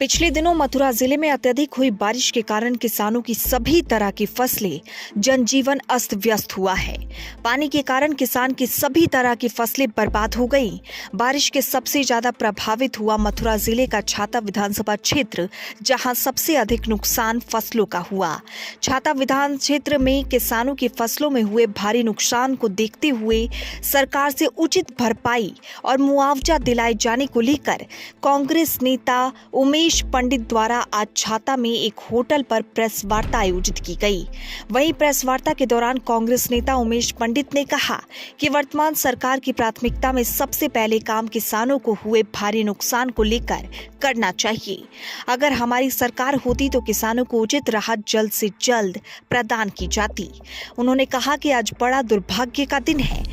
पिछले दिनों मथुरा जिले में अत्यधिक हुई बारिश के कारण किसानों की सभी तरह की फसलें, जनजीवन अस्त व्यस्त हुआ है। पानी के कारण किसान की सभी तरह की फसलें बर्बाद हो गई। बारिश के सबसे ज्यादा प्रभावित हुआ मथुरा जिले का छाता विधानसभा क्षेत्र, जहां सबसे अधिक नुकसान फसलों का हुआ। छाता विधान क्षेत्र में किसानों की फसलों में हुए भारी नुकसान को देखते हुए सरकार से उचित भरपाई और मुआवजा दिलाए जाने को लेकर कांग्रेस नेता उमेश पंडित द्वारा आज छाता में एक होटल पर प्रेस वार्ता आयोजित की गई। वहीं प्रेस वार्ता के दौरान कांग्रेस नेता उमेश पंडित ने कहा कि वर्तमान सरकार की प्राथमिकता में सबसे पहले काम किसानों को हुए भारी नुकसान को लेकर करना चाहिए। अगर हमारी सरकार होती तो किसानों को उचित राहत जल्द से जल्द प्रदान की जाती। उन्होंने कहा कि आज बड़ा दुर्भाग्य का दिन है।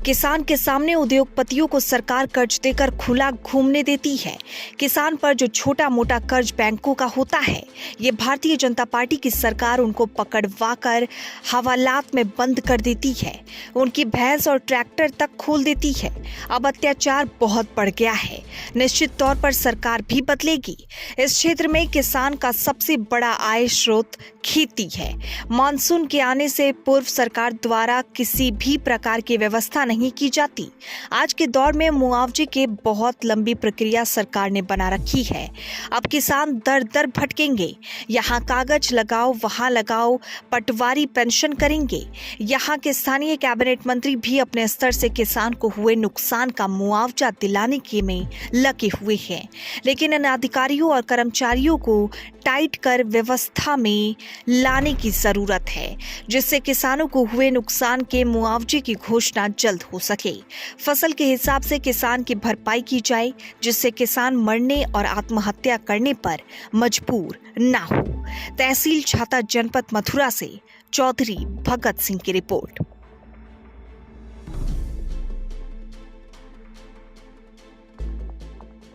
किसान के सामने उद्योगपतियों को सरकार कर्ज देकर खुला घूमने देती है। किसान पर जो छोटा मोटा कर्ज बैंकों का होता है, ये भारतीय जनता पार्टी की सरकार उनको पकड़वाकर हवालात में बंद कर देती है। उनकी भैंस और ट्रैक्टर तक खोल देती है। अब अत्याचार बहुत बढ़ गया है। निश्चित तौर पर सरकार भी बदलेगी। इस क्षेत्र में किसान का सबसे बड़ा आय स्रोत खेती है। मानसून के आने से पूर्व सरकार द्वारा किसी भी प्रकार की व्यवस्था नहीं की जाती। आज के दौर में मुआवजे के बहुत लंबी प्रक्रिया सरकार ने बना रखी है। अब किसान दर दर भटकेंगे। यहाँ कागज लगाओ, वहाँ लगाओ, पटवारी पेंशन करेंगे। यहाँ के स्थानीय कैबिनेट मंत्री भी अपने स्तर से किसान को हुए नुकसान का मुआवजा दिलाने के में लगे हुए हैं, लेकिन इन अधिकारियों और कर्मचारियों को टाइट कर व्यवस्था में लाने की जरूरत है, जिससे किसानों को हुए नुकसान के मुआवजे की घोषणा जल्द हो सके। फसल के हिसाब से किसान की भरपाई की जाए, जिससे किसान मरने और आत्महत्या करने पर मजबूर ना हो। तहसील छाता, जनपद मथुरा से चौधरी भगत सिंह की रिपोर्ट।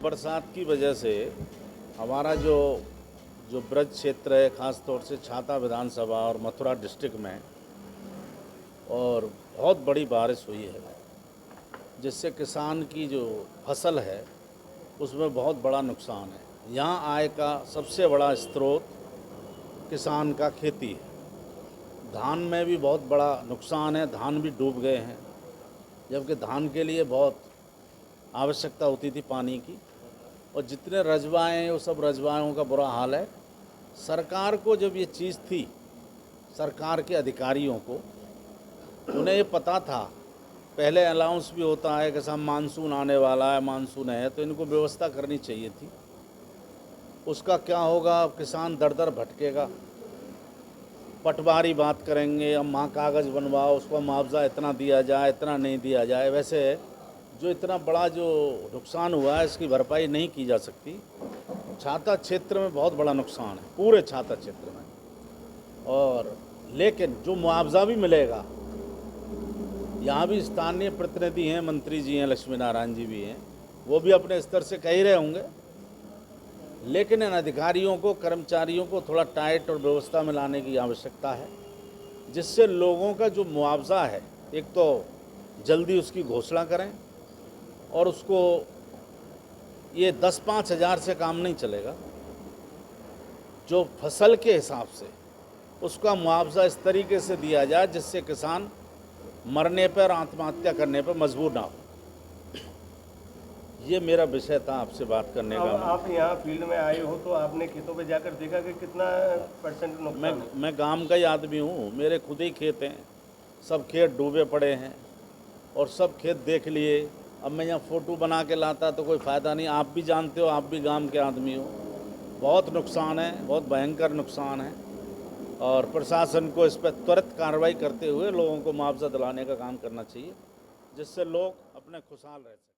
बरसात की वजह से हमारा जो ब्रज क्षेत्र है, खास तौर से छाता विधानसभा और मथुरा डिस्ट्रिक्ट में, और बहुत बड़ी बारिश हुई है, जिससे किसान की जो फसल है उसमें बहुत बड़ा नुकसान है। यहाँ आय का सबसे बड़ा स्रोत किसान का खेती है। धान में भी बहुत बड़ा नुकसान है, धान भी डूब गए हैं, जबकि धान के लिए बहुत आवश्यकता होती थी पानी की। और जितने रजवाएँ हैं वो सब रजवाओं का बुरा हाल है। सरकार को जब ये चीज़ थी, सरकार के अधिकारियों को, उन्हें ये पता था, पहले अलाउंस भी होता है कि साहब मानसून आने वाला है, मानसून है, तो इनको व्यवस्था करनी चाहिए थी। उसका क्या होगा, अब किसान दर दर भटकेगा। पटवारी बात करेंगे, अब वहाँ कागज़ बनवाओ, उसको मुआवजा इतना दिया जाए, इतना नहीं दिया जाए। वैसे जो इतना बड़ा जो नुकसान हुआ है, इसकी भरपाई नहीं की जा सकती। छाता क्षेत्र में बहुत बड़ा नुकसान है, पूरे छाता क्षेत्र में। और लेकिन जो मुआवजा भी मिलेगा, यहाँ भी स्थानीय प्रतिनिधि हैं, मंत्री जी हैं, लक्ष्मी नारायण जी भी हैं, वो भी अपने स्तर से कह ही रहे होंगे, लेकिन इन अधिकारियों को, कर्मचारियों को थोड़ा टाइट और व्यवस्था में लाने की आवश्यकता है, जिससे लोगों का जो मुआवजा है, एक तो जल्दी उसकी घोषणा करें, और उसको ये 10-5 हज़ार से काम नहीं चलेगा। जो फसल के हिसाब से उसका मुआवजा इस तरीके से दिया जाए जिससे किसान मरने पर, आत्महत्या करने पर मजबूर ना हो। ये मेरा विषय था आपसे बात करने का। आप यहाँ फील्ड में आए हो तो आपने खेतों पे जाकर देखा कि कितना % नुकसान? मैं गांव का ही आदमी हूँ, मेरे खुद ही खेत हैं, सब खेत डूबे पड़े हैं और सब खेत देख लिए। अब मैं यहाँ फ़ोटो बना के लाता तो कोई फ़ायदा नहीं। आप भी जानते हो, आप भी गांव के आदमी हो। बहुत नुकसान है, बहुत भयंकर नुकसान है, और प्रशासन को इस पर त्वरित कार्रवाई करते हुए लोगों को मुआवजा दिलाने का काम करना चाहिए, जिससे लोग अपने खुशहाल रह सकें।